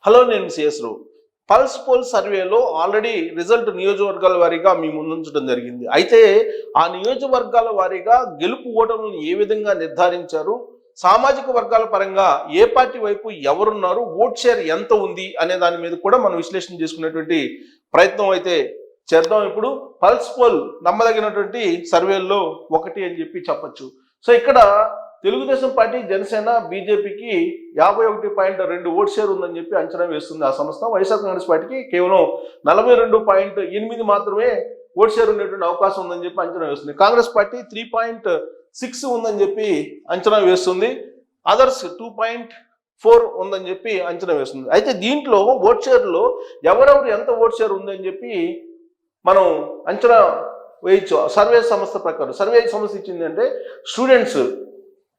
Hello, నేను CS రావు. Pulse pole సర్వేలో already result నియోజకవర్గాల వారీగా మీ ముందుంచడం జరిగింది. అయితే ఆ నియోజకవర్గాల వారీగా గెలుపు ఓటములను ఏ విధంగా నిర్ధారించారు, సామాజిక వర్గాల పరంగా ఏ పార్టీ వైపు ఎవరున్నారు, ఓట్ షేర్ ఎంత ఉంది అనే దాని మీద కూడా మనం విశ్లేషణ చేసుకునేటువంటి ప్రయత్నం అయితే చేద్దాం. ఇప్పుడు పల్స్ పోల్ నమ్మదగినటువంటి సర్వేల్లో ఒకటి అని చెప్పొచ్చు. సో ఇక్కడ తెలుగుదేశం పార్టీ, జనసేన, బీజేపీకి 51.2 ఓట్ షేర్ ఉందని చెప్పి అంచనా వేస్తుంది ఆ సంస్థ. వైఎస్ఆర్ కాంగ్రెస్ పార్టీకి కేవలం 42.8 మాత్రమే ఓట్ షేర్ ఉండేటువంటి అవకాశం ఉందని చెప్పి అంచనా వేస్తుంది. కాంగ్రెస్ పార్టీ 3.6 ఉందని చెప్పి అంచనా వేస్తుంది. అదర్స్ 2.4 ఉందని చెప్పి అంచనా వేస్తుంది. అయితే దీంట్లో ఓట్ షేర్లో ఎవరెవరు ఎంత ఓట్ షేర్ ఉందని చెప్పి మనం అంచనా వేయచ్చు. సర్వే సంస్థ ప్రకారం సర్వే సంస్థ ఇచ్చింది అంటే స్టూడెంట్స్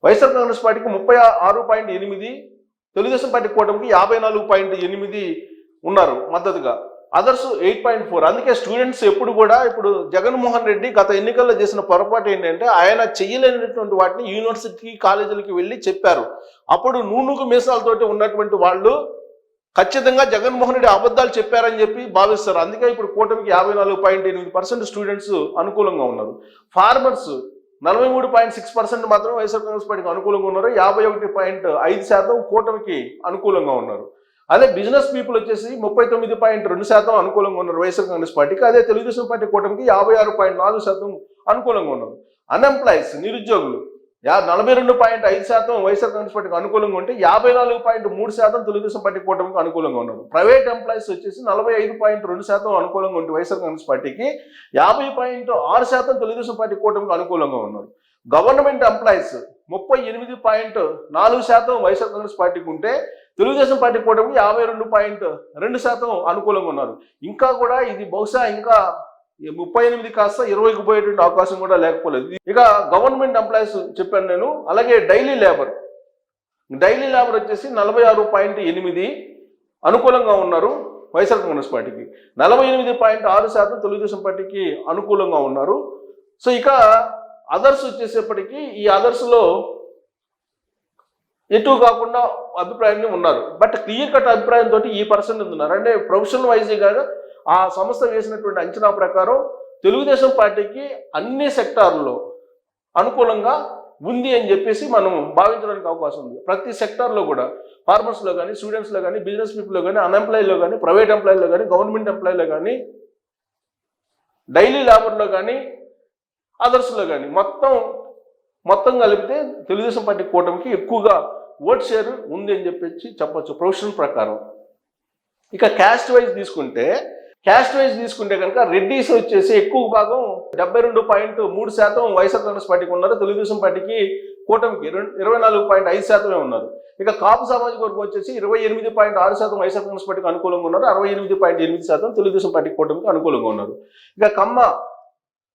వైఎస్ఆర్ కాంగ్రెస్ పార్టీకి 36.8, తెలుగుదేశం పార్టీ కూటమికి 54.8 ఉన్నారు మద్దతుగా, అదర్స్ 8.4. అందుకే స్టూడెంట్స్ ఎప్పుడు కూడా ఇప్పుడు జగన్మోహన్ రెడ్డి గత ఎన్నికల్లో చేసిన పొరపాటు ఏంటంటే ఆయన చెయ్యలేనటువంటి వాటిని యూనివర్సిటీ కాలేజీలకి వెళ్ళి చెప్పారు. అప్పుడు నూనూగు మీసాలతోటి ఉన్నటువంటి వాళ్ళు ఖచ్చితంగా జగన్మోహన్ రెడ్డి అబద్ధాలు చెప్పారని చెప్పి భావిస్తారు. అందుకే ఇప్పుడు కూటమికి 54.8% స్టూడెంట్స్ అనుకూలంగా ఉన్నారు. ఫార్మర్స్ 43.6% మాత్రం వైఎస్ఆర్ కాంగ్రెస్ పార్టీకి అనుకూలంగా ఉన్నారు. 51.5% కూటమికి అనుకూలంగా ఉన్నారు. అదే బిజినెస్ పీపుల్ వచ్చేసి 39.2% అనుకూలంగా ఉన్నారు వైఎస్ఆర్ కాంగ్రెస్ పార్టీకి. అదే తెలుగుదేశం పార్టీ కూటమికి 56.4% అనుకూలంగా ఉన్నారు. అన్ఎంప్లాయీస్, నిరుద్యోగులు 42.5% వైఎస్ఆర్ కాంగ్రెస్ పార్టీకి అనుకూలంగా ఉంటే 54.3% తెలుగుదేశం పార్టీ కూటమికి అనుకూలంగా ఉన్నారు. ప్రైవేట్ ఎంప్లాయీస్ వచ్చేసి 45.2% అనుకూలంగా ఉంటే వైఎస్ఆర్ కాంగ్రెస్ పార్టీకి 50.6% తెలుగుదేశం పార్టీ కూటమికి అనుకూలంగా ఉన్నారు. గవర్నమెంట్ ఎంప్లాయీస్ 38.4% వైఎస్ఆర్ కాంగ్రెస్ పార్టీకి ఉంటే తెలుగుదేశం పార్టీ కూటమికి 52.2% అనుకూలంగా ఉన్నారు. ఇంకా కూడా ఇది బహుశా ఇంకా 38 కాస్త 20కి పోయేటువంటి అవకాశం కూడా లేకపోలేదు. ఇక గవర్నమెంట్ ఎంప్లాయీస్ చెప్పాను నేను. అలాగే డైలీ లేబర్ వచ్చేసి 46.8 అనుకూలంగా ఉన్నారు వైఎస్ఆర్ కాంగ్రెస్ పార్టీకి, 48.6% తెలుగుదేశం పార్టీకి అనుకూలంగా ఉన్నారు. సో ఇక అదర్స్ వచ్చేసేపటికి ఈ అదర్స్లో ఎటు కాకుండా అభిప్రాయాన్ని ఉన్నారు. బట్ క్లియర్ కట్ అభిప్రాయంతో ఈ పర్సెంట్ ఉన్నారు. అంటే ప్రొఫెషనల్ వైజ్గా ఆ సంస్థ వేసినటువంటి అంచనా ప్రకారం తెలుగుదేశం పార్టీకి అన్ని సెక్టార్లో అనుకూలంగా ఉంది అని చెప్పేసి మనం భావించడానికి అవకాశం ఉంది. ప్రతి సెక్టార్లో కూడా ఫార్మర్స్లో కానీ, స్టూడెంట్స్లో కానీ, బిజినెస్ పీపుల్లో కానీ, అన్ఎంప్లాయీలో కానీ, ప్రైవేట్ ఎంప్లాయీలో కానీ, గవర్నమెంట్ ఎంప్లాయీలో కానీ, డైలీ లేబర్లో కానీ, అదర్స్లో కానీ మొత్తం కలిపితే తెలుగుదేశం పార్టీ కూటమికి ఎక్కువగా ఓట్ షేర్ ఉంది అని చెప్పొచ్చు ప్రొఫెషనల్ ప్రకారం. ఇక క్యాస్ట్ వైజ్ తీసుకుంటే కనుక రెడ్డిస్ వచ్చేసి ఎక్కువ భాగం 72.3% వైఎస్ఆర్ కాంగ్రెస్ పార్టీకి ఉన్నారు. తెలుగుదేశం పార్టీకి కూటమికి 24.5% ఉన్నారు. ఇక కాపు సామాజిక వర్గం వచ్చేసి 28.6% వైఎస్ఆర్ కాంగ్రెస్ పార్టీకి అనుకూలంగా ఉన్నారు. 68.8% తెలుగుదేశం పార్టీ కూటమికి అనుకూలంగా ఉన్నారు. ఇక కమ్మ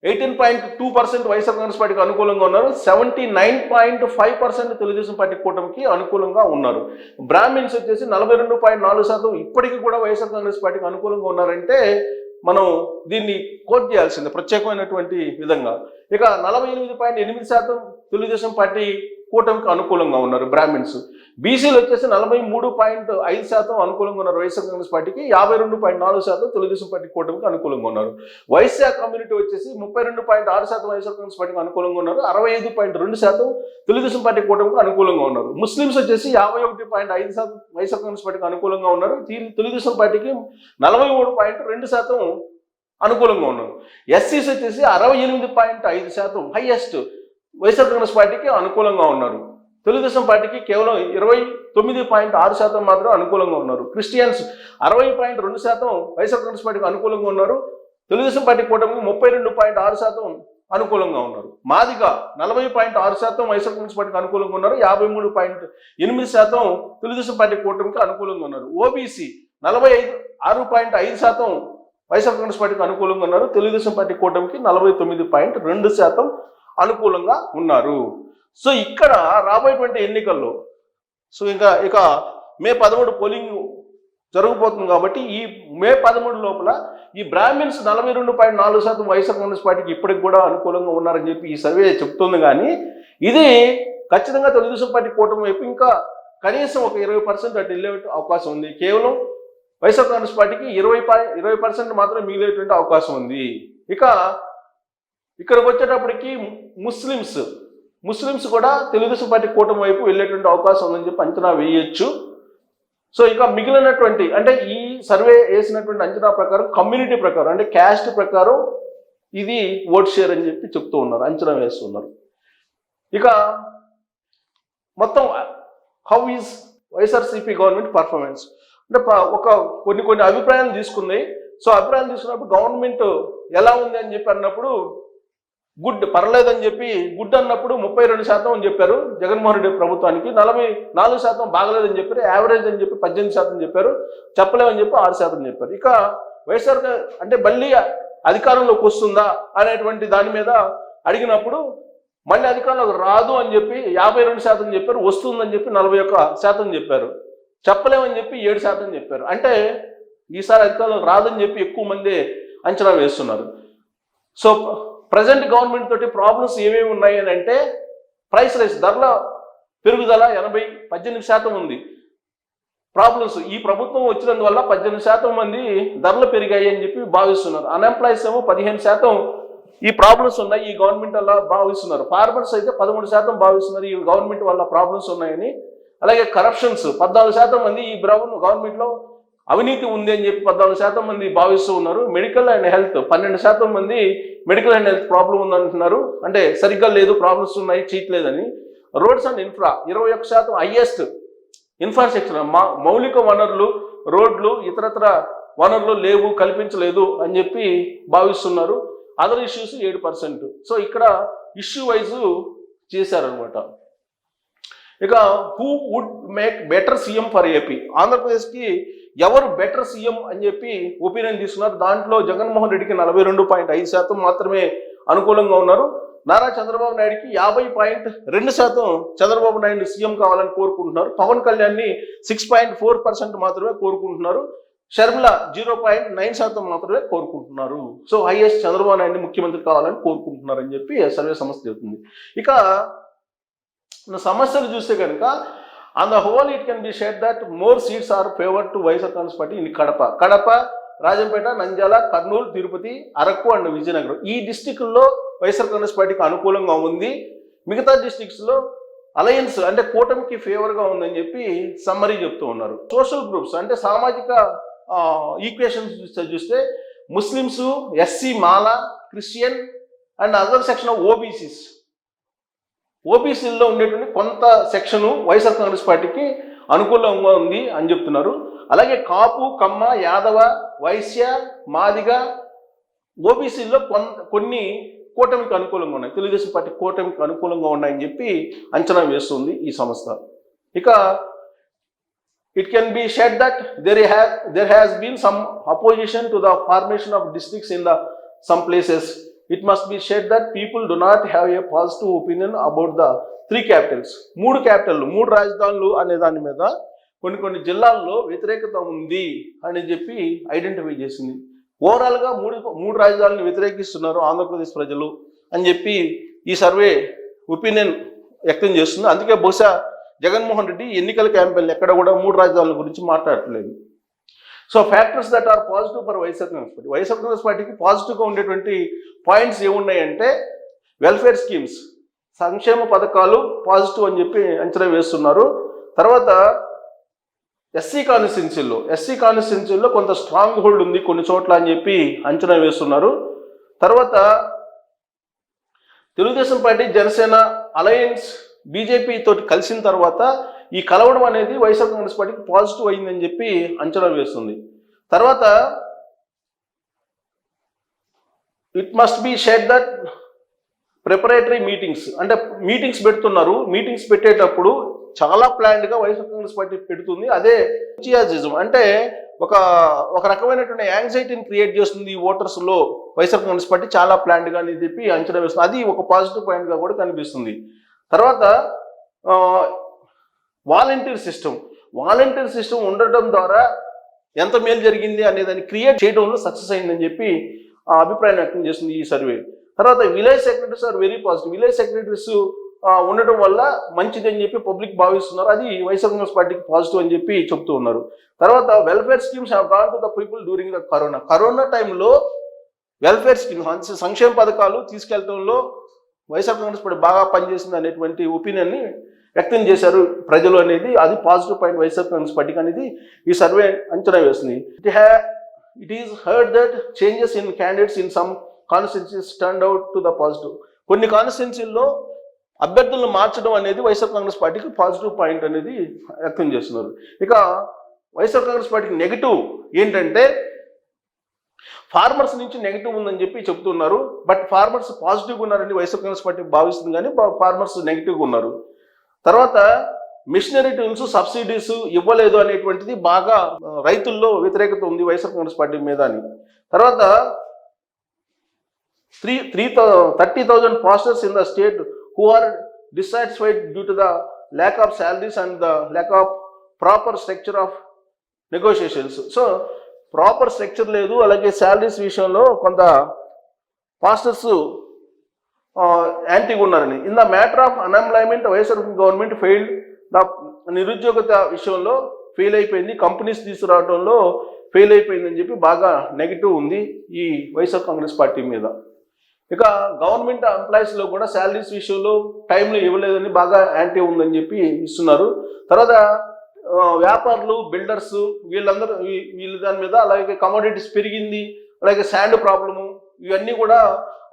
18.2% వైఎస్ఆర్ కాంగ్రెస్ పార్టీకి అనుకూలంగా ఉన్నారు. 79.5% తెలుగుదేశం పార్టీ కూటమికి అనుకూలంగా ఉన్నారు. బ్రాహ్మిన్స్ వచ్చేసి 42.4% ఇప్పటికీ కూడా వైఎస్ఆర్ కాంగ్రెస్ పార్టీకి అనుకూలంగా ఉన్నారంటే మనం దీన్ని కోట్ చేయాల్సిందే ప్రత్యేకమైనటువంటి విధంగా. ఇక 48.8% తెలుగుదేశం పార్టీ కూటమికి అనుకూలంగా ఉన్నారు బ్రాహ్మిన్స్. బీసీలు వచ్చేసి 43.5% అనుకూలంగా ఉన్నారు వైఎస్ఆర్ కాంగ్రెస్ పార్టీకి, 52.4% తెలుగుదేశం పార్టీ కూటమికి అనుకూలంగా ఉన్నారు. వైశ్య కమ్యూనిటీ వచ్చేసి 32.6% వైఎస్ఆర్ కాంగ్రెస్ పార్టీకి అనుకూలంగా ఉన్నారు. 65.2% తెలుగుదేశం పార్టీ కూటమికి అనుకూలంగా ఉన్నారు. ముస్లిమ్స్ వచ్చేసి 51.5% వైఎస్ఆర్ కాంగ్రెస్ పార్టీకి అనుకూలంగా ఉన్నారు. తెలుగుదేశం పార్టీకి 43.2% అనుకూలంగా ఉన్నారు. ఎస్సీస్ వచ్చేసి 68.5% హైయెస్ట్ వైఎస్ఆర్ కాంగ్రెస్ పార్టీకి అనుకూలంగా ఉన్నారు. తెలుగుదేశం పార్టీకి కేవలం 29.6% మాత్రం అనుకూలంగా ఉన్నారు. క్రిస్టియన్స్ 60.2% వైఎస్ఆర్ కాంగ్రెస్ పార్టీకి అనుకూలంగా ఉన్నారు. తెలుగుదేశం పార్టీ కూటమికి 32.6% అనుకూలంగా ఉన్నారు. మాదిగ 40.6% వైఎస్ఆర్ కాంగ్రెస్ పార్టీకి అనుకూలంగా ఉన్నారు. 53.8% తెలుగుదేశం పార్టీ కూటమికి అనుకూలంగా ఉన్నారు. ఓబీసీ 46.5% వైఎస్ఆర్ కాంగ్రెస్ పార్టీకి అనుకూలంగా ఉన్నారు. తెలుగుదేశం పార్టీ కూటమికి 49.2% అనుకూలంగా ఉన్నారు. సో ఇక్కడ రాబోయేటువంటి ఎన్నికల్లో ఇక మే 13 పోలింగ్ జరగబోతుంది కాబట్టి ఈ మే 13 లోపల ఈ బ్రాహ్మిన్స్ 42.4% వైఎస్ఆర్ కాంగ్రెస్ పార్టీకి ఇప్పటికి కూడా అనుకూలంగా ఉన్నారని చెప్పి ఈ సర్వే చెప్తుంది. కానీ ఇది ఖచ్చితంగా తెలుగుదేశం పార్టీ కూటమి వైపు ఇంకా కనీసం ఒక 20% అటు వెళ్ళే అవకాశం ఉంది. కేవలం వైఎస్ఆర్ కాంగ్రెస్ పార్టీకి 20% మాత్రం మిగిలేటువంటి అవకాశం ఉంది. ఇక ఇక్కడికి వచ్చేటప్పటికి ముస్లిమ్స్ కూడా తెలుగుదేశం పార్టీ కూటమి వైపు వెళ్ళేటువంటి అవకాశం ఉందని చెప్పి అంచనా వేయొచ్చు. సో ఇక మిగిలినటువంటి అంటే ఈ సర్వే వేసినటువంటి అంచనా ప్రకారం కమ్యూనిటీ ప్రకారం అంటే క్యాస్ట్ ప్రకారం ఇది ఓట్ షేర్ అని చెప్పి చెప్తూ ఉన్నారు, అంచనా వేస్తున్నారు. ఇక మొత్తం how is YSRCP government performance అంటే ఒక కొన్ని అభిప్రాయాలు తీసుకుంది. సో అభిప్రాయాలు తీసుకున్నప్పుడు గవర్నమెంట్ ఎలా ఉంది అని చెప్పి అన్నప్పుడు గుడ్ పర్లేదని చెప్పి, గుడ్ అన్నప్పుడు 32% అని చెప్పారు జగన్మోహన్ రెడ్డి ప్రభుత్వానికి, 44% బాగలేదని చెప్పారు, యావరేజ్ అని చెప్పి 18% చెప్పారు, చెప్పలేమని చెప్పి 6% చెప్పారు. ఇక వైఎస్ఆర్ అంటే మళ్ళీ అధికారంలోకి వస్తుందా అనేటువంటి దాని మీద అడిగినప్పుడు మళ్ళీ అధికారంలోకి రాదు అని చెప్పి 52% చెప్పారు, వస్తుందని చెప్పి 41% చెప్పారు, చెప్పలేమని చెప్పి 7% చెప్పారు. అంటే ఈసారి అధికారంలోకి రాదని చెప్పి ఎక్కువ మంది అంచనా వేస్తున్నారు. సో ప్రజెంట్ గవర్నమెంట్ తోటి ప్రాబ్లమ్స్ ఏమేమి ఉన్నాయి అని అంటే ప్రైస్ రైస్, ధరల పెరుగుదల 18% ఉంది ప్రాబ్లమ్స్. ఈ ప్రభుత్వం వచ్చినందువల్ల 18% మంది ధరలు పెరిగాయి అని చెప్పి భావిస్తున్నారు. అన్ఎంప్లాయీస్ ఏమో 15% ఈ ప్రాబ్లమ్స్ ఉన్నాయి ఈ గవర్నమెంట్ వల్ల భావిస్తున్నారు. ఫార్మర్స్ అయితే 13% భావిస్తున్నారు ఈ గవర్నమెంట్ వల్ల ప్రాబ్లమ్స్ ఉన్నాయని. అలాగే కరప్షన్స్ 14% మంది ఈ గవర్నమెంట్లో అవినీతి ఉంది అని చెప్పి 14% మంది భావిస్తూ ఉన్నారు. మెడికల్ అండ్ హెల్త్ 12% మంది మెడికల్ అండ్ హెల్త్ ప్రాబ్లం ఉందంటున్నారు, అంటే సరిగ్గా లేదు, ప్రాబ్లమ్స్ ఉన్నాయి, చేయట్లేదని. Roads and infra 21% highest infrastructure, మౌలిక వనరులు, రోడ్లు, ఇతరత్ర వనరులు లేవు, కల్పించలేదు అని చెప్పి భావిస్తున్నారు. Other issues 7%. సో ఇక్కడ ఇష్యూ వైజ్ చేశారనమాట. ఇక who would make better CM for AP, ఆంధ్రప్రదేశ్కి ఎవరు బెటర్ సీఎం అని చెప్పి ఒపీనియన్ తీసుకున్నారు. దాంట్లో జగన్మోహన్ రెడ్డికి 42.5% మాత్రమే అనుకూలంగా ఉన్నారు. నారా చంద్రబాబు నాయుడికి 50.2% చంద్రబాబు నాయుడు సీఎం కావాలని కోరుకుంటున్నారు. పవన్ కళ్యాణ్ని 6.4% మాత్రమే కోరుకుంటున్నారు. షర్మిల 0.9% మాత్రమే కోరుకుంటున్నారు. సో హైయెస్ట్ చంద్రబాబు నాయుడిని ముఖ్యమంత్రి కావాలని కోరుకుంటున్నారు అని చెప్పి సర్వే సంస్థ చెబుతుంది. ఇక సమస్యలు చూస్తే కనుక on the whole it can be said that more seats are favoured to YSR Congress party in Kadapa, Rajampet, Nandyal, Kurnool, Tirupati, Araku and Vizianagaram. ఈ డిస్టిక్ల్లో వైఎస్ఆర్ కాంగ్రెస్ పార్టీకి అనుకూలంగా ఉంది. మిగతా డిస్టిక్స్లో అలయన్స్ అంటే కూటమికి ఫేవర్గా ఉందని చెప్పి సమ్మరీ చెప్తూ ఉన్నారు. సోషల్ గ్రూప్స్ అంటే సామాజిక ఈక్వేషన్స్ చూస్తే Muslims, SC, Mala, Christian and other section of ఓబీసీల్లో ఉండేటువంటి కొంత సెక్షను వైఎస్ఆర్ కాంగ్రెస్ పార్టీకి అనుకూలంగా ఉంది అని చెప్తున్నారు. అలాగే కాపు, కమ్మ, యాదవ, వైశ్య, మాదిగ, ఓబీసీల్లో కొన్ని కూటమికి అనుకూలంగా ఉన్నాయి, తెలుగుదేశం పార్టీ కూటమికి అనుకూలంగా ఉన్నాయని చెప్పి అంచనా వేస్తుంది ఈ సంస్థ. ఇక it can be said that there has been some opposition to the formation of districts in some places. It must be said that people do not have a positive opinion about the 3 capitals. 3 క్యాపిటల్లు, 3 రాజధానులు అనే దాని మీద కొన్ని జిల్లాల్లో వ్యతిరేకత ఉంది అని చెప్పి ఐడెంటిఫై చేసింది. ఓవరాల్గా 3 రాజధానులను వ్యతిరేకిస్తున్నారు ఆంధ్రప్రదేశ్ ప్రజలు అని చెప్పి ఈ సర్వే ఒపీనియన్ వ్యక్తం చేస్తుంది. అందుకే బహుశా జగన్మోహన్ రెడ్డి ఎన్నికల క్యాంపెయిన్ ఎక్కడ కూడా 3 రాజధానుల గురించి మాట్లాడట్లేదు. So factors that are positive for YSR Congress party, YSR Congress పార్టీకి పాజిటివ్గా ఉండేటువంటి పాయింట్స్ ఏమున్నాయంటే వెల్ఫేర్ స్కీమ్స్, సంక్షేమ పథకాలు పాజిటివ్ అని చెప్పి అంచనా వేస్తున్నారు. తర్వాత ఎస్సీ కాన్స్టిట్యున్సీల్లో కొంత స్ట్రాంగ్ హోల్డ్ ఉంది కొన్ని చోట్ల అని చెప్పి అంచనా వేస్తున్నారు. తర్వాత Telugu Desam party, Janasena alliance BJP తోటి కలిసిన తర్వాత ఈ కలవడం అనేది వైఎస్ఆర్ కాంగ్రెస్ పార్టీకి పాజిటివ్ అయిందని చెప్పి అంచనా వేస్తుంది. తర్వాత it must be said that preparatory meetings అంటే మీటింగ్స్ పెడుతున్నారు. మీటింగ్స్ పెట్టేటప్పుడు చాలా ప్లాన్డ్గా వైఎస్ఆర్ కాంగ్రెస్ పార్టీ పెడుతుంది. అదే ఎంతూజియాజం అంటే ఒక రకమైనటువంటి యాంగ్జైటీని క్రియేట్ చేస్తుంది ఈ ఓటర్స్లో. వైఎస్ఆర్ కాంగ్రెస్ పార్టీ చాలా ప్లాన్డ్గా అని చెప్పి అంచనా వేస్తుంది. అది ఒక పాజిటివ్ పాయింట్గా కూడా కనిపిస్తుంది. తర్వాత వాలంటీర్ సిస్టమ్ ఉండటం ద్వారా ఎంత మేలు జరిగింది అనేదాన్ని క్రియేట్ చేయడంలో సక్సెస్ అయిందని చెప్పి అభిప్రాయం వ్యక్తం చేస్తుంది ఈ సర్వే. తర్వాత village secretaries are very positive. Village secretaries ఉండటం వల్ల మంచిది అని చెప్పి పబ్లిక్ భావిస్తున్నారు. అది వైఎస్ఆర్ కాంగ్రెస్ పార్టీకి పాజిటివ్ అని చెప్పి చెప్తూ ఉన్నారు. తర్వాత welfare schemes have gone to the people during the corona టైంలో వెల్ఫేర్ స్కీమ్ సంక్షేమ పథకాలు తీసుకెళ్లడంలో వైఎస్ఆర్ కాంగ్రెస్ పార్టీ బాగా పనిచేసింది అనేటువంటి ఒపీనియన్ని వ్యక్తం చేశారు ప్రజలు అనేది. అది పాజిటివ్ పాయింట్ వైఎస్ఆర్ కాంగ్రెస్ పార్టీకి అనేది ఈ సర్వే అంచనా వేస్తుంది. It is heard that changes in candidates in some constituencies turned out to the positive. కొన్ని కాన్స్టిట్యున్సీల్లో అభ్యర్థులను మార్చడం అనేది వైఎస్ఆర్ కాంగ్రెస్ పార్టీకి పాజిటివ్ పాయింట్ అనేది వ్యక్తం చేస్తున్నారు. ఇక వైఎస్ఆర్ కాంగ్రెస్ పార్టీకి నెగిటివ్ ఏంటంటే ఫార్మర్స్ నుంచి నెగిటివ్ ఉందని చెప్పి చెప్తున్నారు. బట్ ఫార్మర్స్ పాజిటివ్గా ఉన్నారని వైఎస్ఆర్ కాంగ్రెస్ పార్టీ భావిస్తుంది, కానీ ఫార్మర్స్ నెగిటివ్గా ఉన్నారు. తర్వాత మిషనరీ టూల్స్ సబ్సిడీస్ ఇవ్వలేదు అనేటువంటిది బాగా రైతుల్లో వ్యతిరేకత ఉంది వైఎస్ఆర్ కాంగ్రెస్ పార్టీ మీద అని. తర్వాత 30,000 pastors in the state who are dissatisfied due to the lack of salaries and the lack of proper structure of negotiations. So proper structure లేదు, అలాగే శాలరీస్ విషయంలో కొంత పాస్టర్స్ యాంటీగా ఉన్నారని. In the matter of unemployment YSR government failed. The నిరుద్యోగత విషయంలో fail అయిపోయింది, companies తీసుకురావడంలో ఫెయిల్ అయిపోయిందని చెప్పి బాగా నెగిటివ్ ఉంది ఈ వైఎస్ఆర్ కాంగ్రెస్ పార్టీ మీద. ఇక గవర్నమెంట్ ఎంప్లాయీస్లో కూడా శాలరీస్ విషయంలో టైంలో ఇవ్వలేదని బాగా యాంటీ ఉందని చెప్పి ఇస్తున్నారు. తర్వాత వ్యాపారులు, బిల్డర్స్ వీళ్ళ దాని మీద, అలాగే కమోడిటీస్ పెరిగింది, అలాగే శాండ్ ప్రాబ్లము, ఇవన్నీ కూడా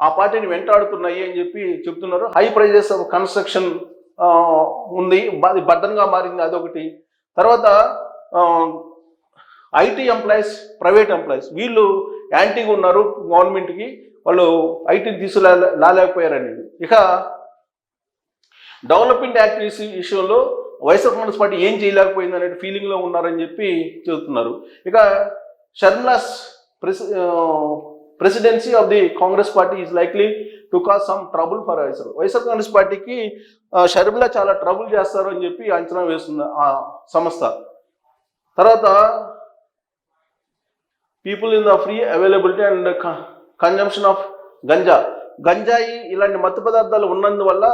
ఆ పార్టీని వెంటాడుతున్నాయి అని చెప్పి చెప్తున్నారు. హై ప్రైజెస్ ఆఫ్ కన్స్ట్రక్షన్ ఉంది, అది బర్డన్గా మారింది, అదొకటి. తర్వాత ఐటీ ఎంప్లాయీస్, ప్రైవేట్ ఎంప్లాయీస్ వీళ్ళు యాంటీగా ఉన్నారు గవర్నమెంట్కి, వాళ్ళు ఐటీని తీసుకురాలేకపోయారని. ఇక డెవలప్మెంట్ యాక్టివిటీస్ విషయంలో వైఎస్ఆర్ కాంగ్రెస్ పార్టీ ఏం చేయలేకపోయింది అనే ఫీలింగ్లో ఉన్నారని చెప్పి చెబుతున్నారు. ఇక Sharmila's presidency of the Congress party is likely to cause some trouble for YSR Congress పార్టీకి షర్మిలా చాలా ట్రబుల్ చేస్తారు అని చెప్పి అంచనా వేస్తుంది ఆ సంస్థ. తర్వాత people in the free availability and consumption of గంజాయి ఇలాంటి మత్తు పదార్థాలు ఉన్నందువల్ల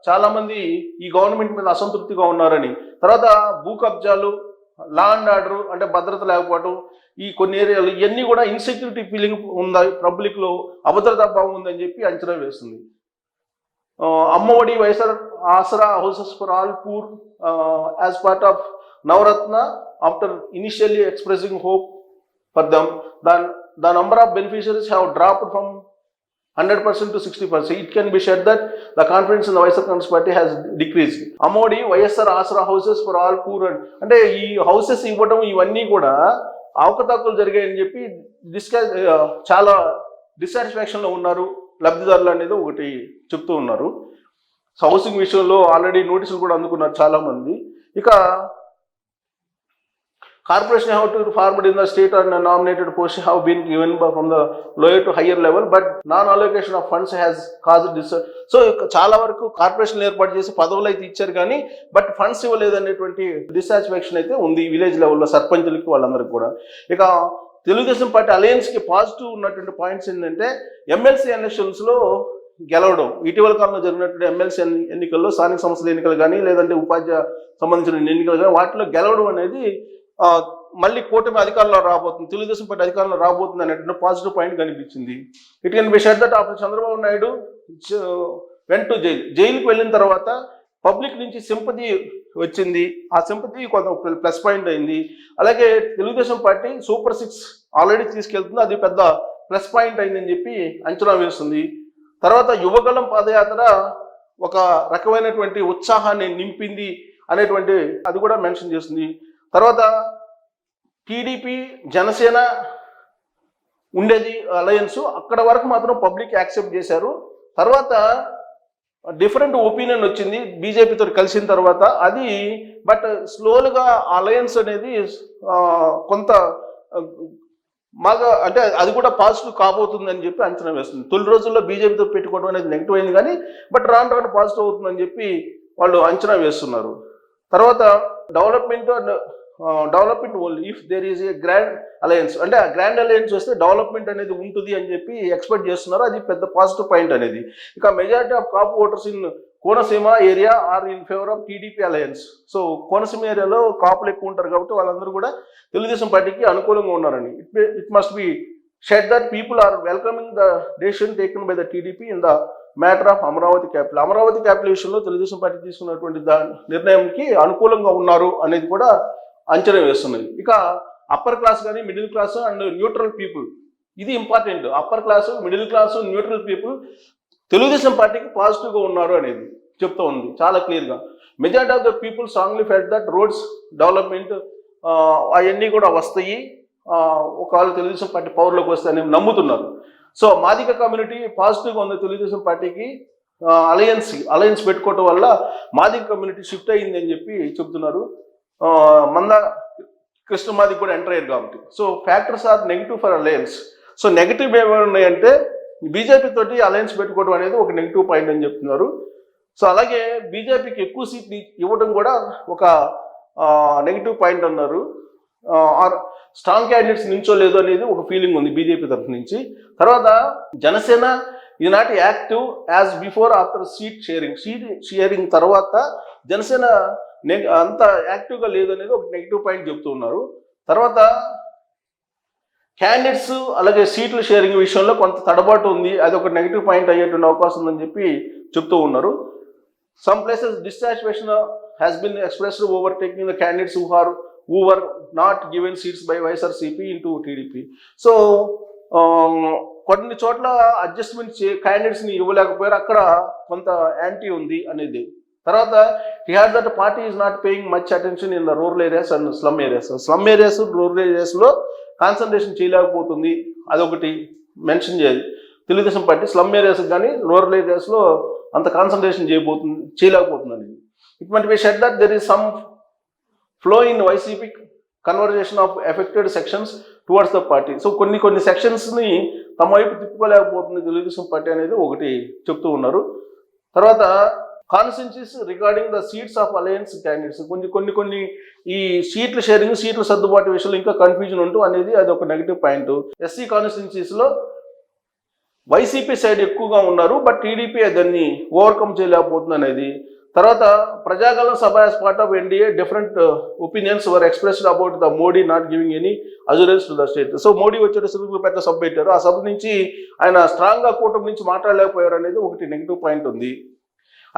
చాలామంది ఈ గవర్నమెంట్ మీద అసంతృప్తిగా ఉన్నారని. తర్వాత భూ కబ్జాలు, లా అండ్ ఆర్డర్ అంటే భద్రత లేకపోవడం, ఈ కొన్ని ఏరియాలు ఇవన్నీ కూడా ఇన్సెక్యూరిటీ ఫీలింగ్ ఉందా పబ్లిక్లో, అభద్రతా భావం ఉందని చెప్పి అంచనా వేస్తుంది. Ammavodi, YSR Aasara houses for all poor as part of Navaratna after initially expressing hope for them, the number of beneficiaries have dropped from 100% to 60%. It can be said that the confidence in the YSR Congress party has decreased. Ammavodi, YSR Aasara houses for all poor అంటే ఈ houses ఇవ్వడం ఇవన్నీ కూడా అవకతవకలు జరిగాయని చెప్పి చాలా డిసాటిస్ఫాక్షన్లో ఉన్నారు లబ్ధిదారులు అనేది ఒకటి చెప్తూ ఉన్నారు. హౌసింగ్ విషయంలో ఆల్రెడీ నోటీసులు కూడా అందుకున్నారు చాలామంది. ఇక corporation have to formed in the state and nominated posts have been given from the lower to higher level, but non-allocation of funds has caused this. So చాలా వరకు కార్పొరేషన్ ఏర్పాటు చేసి పదవులు అయితే ఇచ్చారు కానీ బట్ ఫండ్స్ ఇవ్వలేదనేటువంటి డిసాటిస్ఫాక్షన్ అయితే ఉంది విలేజ్ లెవెల్లో సర్పంచులకి వాళ్ళందరికీ కూడా. ఇక తెలుగుదేశం పార్టీ అలయన్స్కి పాజిటివ్ ఉన్నటువంటి పాయింట్స్ ఏంటంటే ఎమ్మెల్సీ ఎలక్షన్స్లో గెలవడం. ఇటీవల కాలంలో జరిగినటువంటి ఎమ్మెల్సీ ఎన్నికల్లో, స్థానిక సంస్థల ఎన్నికలు కానీ లేదంటే ఉపాధ్యాయ సంబంధించిన ఎన్నికలు కానీ వాటిలో గెలవడం అనేది మళ్ళీ కూటమి అధికారంలో రాబోతుంది, తెలుగుదేశం పార్టీ అధికారంలో రాబోతుంది అనేటువంటి పాజిటివ్ పాయింట్ కనిపించింది. It can be said that after Chandrababu Naidu went to జైలుకి వెళ్ళిన తర్వాత పబ్లిక్ నుంచి సింపతి వచ్చింది, ఆ సింపతి కొంత ప్లస్ పాయింట్ అయింది. అలాగే తెలుగుదేశం పార్టీ సూపర్ 6 ఆల్రెడీ తీసుకెళ్తుంది, అది పెద్ద ప్లస్ పాయింట్ అయిందని చెప్పి అంచనా వేస్తుంది. తర్వాత యువగలం పాదయాత్ర ఒక రకమైనటువంటి ఉత్సాహాన్ని నింపింది అనేటువంటి అది కూడా మెన్షన్ చేస్తుంది. తర్వాత టీడీపీ, జనసేన ఉండేది అలయన్స్, అక్కడ వరకు మాత్రం పబ్లిక్ యాక్సెప్ట్ చేశారు. తర్వాత డిఫరెంట్ ఒపీనియన్ వచ్చింది బీజేపీతో కలిసిన తర్వాత, అది బట్ స్లోలుగా అలయన్స్ అనేది కొంత బాగా అంటే అది కూడా పాజిటివ్ కాబోతుందని చెప్పి అంచనా వేస్తుంది. తొలి రోజుల్లో బీజేపీతో పెట్టుకోవడం అనేది నెగిటివ్ అయింది కానీ బట్ రాను పాజిటివ్ అవుతుందని చెప్పి వాళ్ళు అంచనా వేస్తున్నారు. తర్వాత development only if there is a grand alliance, అంటే ఆ గ్రాండ్ అలయన్స్ వస్తే డెవలప్మెంట్ అనేది ఉంటుంది అని చెప్పి ఎక్స్పెక్ట్ చేస్తున్నారు, అది పెద్ద పాజిటివ్ పాయింట్ అనేది. ఇక majority of Kapu voters in Konaseema area are in favour of TDP alliance. So Konaseema ఏరియాలో కాపులు ఎక్కువ ఉంటారు కాబట్టి వాళ్ళందరూ కూడా తెలుగుదేశం పార్టీకి అనుకూలంగా ఉన్నారని. It must be said that people are welcoming the decision taken by the TDP in the matter of Amaravati capital. Amaravati capital విషయంలో తెలుగుదేశం పార్టీ తీసుకున్నటువంటి నిర్ణయంకి అనుకూలంగా ఉన్నారు అనేది కూడా అంచనా వేస్తున్నది. ఇక అప్పర్ క్లాస్ కానీ middle class and neutral people, ఇది important. Upper class, middle class, neutral people Telugu Desam పార్టీకి పాజిటివ్గా ఉన్నారు అనేది చెప్తూ ఉంది చాలా క్లియర్గా. Majority of the people strongly felt that roads development అవన్నీ కూడా వస్తాయి ఒకవేళ తెలుగుదేశం పార్టీ పవర్లోకి వస్తాయని నమ్ముతున్నారు. సో మాదిగ కమ్యూనిటీ పాజిటివ్గా ఉంది తెలుగుదేశం పార్టీకి అలయన్స్ పెట్టుకోవటం వల్ల మాదిగ కమ్యూనిటీ షిఫ్ట్ అయ్యింది అని చెప్పి చెప్తున్నారు. మంద కృష్ణ మాదిగ కూడా ఎంటర్ అయ్యారు కాబట్టి. So factors are negative for alliance. So negative ఏమైనా ఉన్నాయంటే బీజేపీ తోటి అలయన్స్ పెట్టుకోవడం అనేది ఒక నెగిటివ్ పాయింట్ అని చెప్తున్నారు. సో అలాగే బీజేపీకి ఎక్కువ సీట్లు ఇవ్వడం కూడా ఒక నెగిటివ్ పాయింట్ అన్నారు. ఆర్ స్ట్రాంగ్ క్యాండిడేట్స్ నించోలేదు అనేది ఒక ఫీలింగ్ ఉంది బీజేపీ తరఫు నుంచి. తర్వాత జనసేన ఇది not active as before after seat sharing తర్వాత జనసేన అంత యాక్టివ్గా లేదనేది ఒక నెగిటివ్ పాయింట్ చెప్తూ ఉన్నారు. తర్వాత క్యాండిడేట్స్ అలాగే సీట్ల షేరింగ్ విషయంలో కొంత తడబాటు ఉంది, అది ఒక నెగిటివ్ పాయింట్ అయ్యేటువంటి అవకాశం ఉందని చెప్పి చెప్తూ ఉన్నారు. Some places dissatisfaction has been expressed over taking the candidates who were not given seats by YSRCP into TDP. So కొన్ని చోట్ల అడ్జస్ట్మెంట్ క్యాండిడేట్స్ని ఇవ్వలేకపోయారు, అక్కడ కొంత యాంటీ ఉంది అనేది. తర్వాత he had that party is not paying much attention in the rural areas and slum areas. Slum areas, rural ఏరియాస్లో concentration చేయలేకపోతుంది, అదొకటి mention చేయాలి. తెలుగుదేశం పార్టీ స్లమ్ ఏరియాస్ కానీ రూరల్ ఏరియాస్లో అంత కాన్సన్ట్రేషన్ చేయలేకపోతుంది అనేది. ఇట్ మట్ B said that there is some flow in YCP conversation of affected sections towards the party. So కొన్ని సెక్షన్స్ని తమ వైపు తిప్పుకోలేకపోతుంది తెలుగుదేశం పార్టీ అనేది ఒకటి చెప్తూ ఉన్నారు. తర్వాత constituencies regarding the seats of alliance candidates, కొన్ని ఈ సీట్ల షేరింగ్, సీట్ల సర్దుబాటు విషయంలో ఇంకా కన్ఫ్యూజన్ ఉంటూ అనేది అది ఒక నెగిటివ్ పాయింట్. ఎస్సీ కాన్స్టిట్యున్సీస్లో వైసీపీ సైడ్ ఎక్కువగా ఉన్నారు, బట్ టీడీపీ దాన్ని ఓవర్కమ్ చేయలేకపోతుంది అనేది. తర్వాత ప్రజాగలం సభ as part of NDA different opinions were expressed about the Modi not giving any assurance to the state. So Modi వచ్చేటప్పుడు పెద్ద సభ పెట్టారు, ఆ సభ నుంచి ఆయన స్ట్రాంగ్గా కూటమి నుంచి మాట్లాడలేకపోయారు అనేది ఒకటి నెగిటివ్ పాయింట్ ఉంది.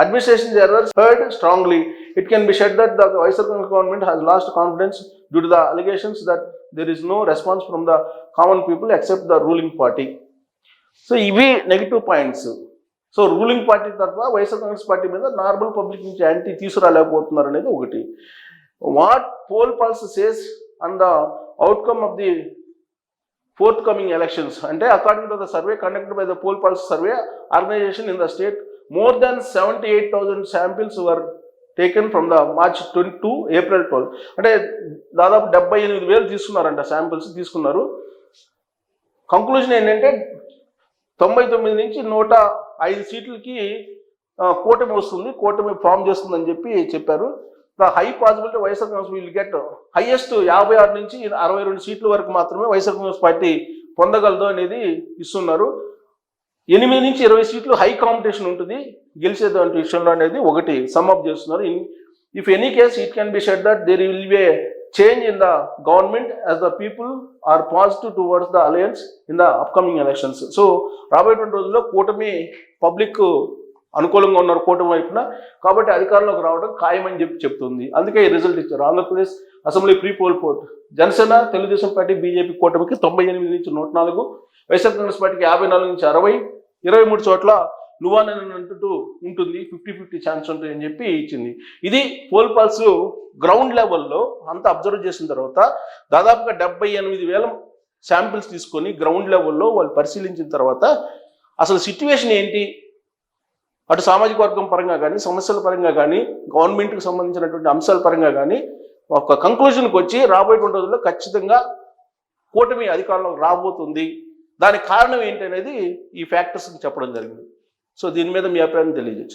Administration errors heard strongly. It can be said that the YSR government has lost confidence due to the allegations that there is no response from the common people except the ruling party. So ఇవి negative points. So ruling party తప్ప YSR Congress party మీద normal public నుంచి anti తీసుకురాలేకపోతున్నారు అనేది ఒకటి. What poll pulse says and the outcome of the forthcoming elections అంటే according to the survey conducted by the poll pulse survey organisation in the state, more than 78,000 samples were taken from the March 20 to April 12. అంటే దాదాపు 78,000 తీసుకున్నారంట, samples తీసుకున్నారు. Conclusion ఏంటంటే 99 నుంచి 105 సీట్లకి కూటమి వస్తుంది, కూటమి form చేస్తుందని చెప్పారు. The high possibility YSR Congress will get highest 56 నుంచి 62 సీట్ల వరకు మాత్రమే వైఎస్ఆర్ కాంగ్రెస్ పార్టీ పొందగలదు అనేది ఇస్తున్నారు. 8 నుంచి 20 సీట్లు హై కాంపిటీషన్ ఉంటుంది గెలిచేదాంటి విషయంలో అనేది ఒకటి సమ్అప్ చేస్తున్నారు. If any case it can be said that there will be a change in the government as the people are positive towards the alliance in the upcoming elections. So రాబోయేటువంటి రోజుల్లో కూటమి public అనుకూలంగా ఉన్నారు కూటమి వైపున, కాబట్టి అధికారంలోకి రావడం ఖాయమని చెప్తుంది. అందుకే ఈ రిజల్ట్ ఇచ్చారు. Andhra Pradesh assembly pre poll port Janasena, Telugu Desam party, BJP కూటమికి 98 నుంచి 104, వైఎస్ఆర్ కాంగ్రెస్ పార్టీకి 54 నుంచి 60, 23 చోట్ల నువ్వానంటూ ఉంటుంది, 50-50 ఛాన్స్ ఉంటుంది అని చెప్పి ఇచ్చింది. ఇది పోల్ పల్స్ గ్రౌండ్ లెవెల్లో అంతా అబ్జర్వ్ చేసిన తర్వాత దాదాపుగా 78,000 శాంపిల్స్ తీసుకొని గ్రౌండ్ లెవెల్లో వాళ్ళు పరిశీలించిన తర్వాత అసలు సిట్యువేషన్ ఏంటి, అటు సామాజిక వర్గం పరంగా కానీ, సమస్యల పరంగా కానీ, గవర్నమెంట్కి సంబంధించినటువంటి అంశాల పరంగా కానీ ఒక కంక్లూజన్కి వచ్చి రాబోయేటువంటి రోజుల్లో ఖచ్చితంగా కూటమి అధికారంలోకి రాబోతుంది. దానికి కారణం ఏంటి అనేది ఈ ఫ్యాక్టర్స్ని చెప్పడం జరిగింది. సో దీని మీద మీ అభిప్రాయం తెలియజేయండి.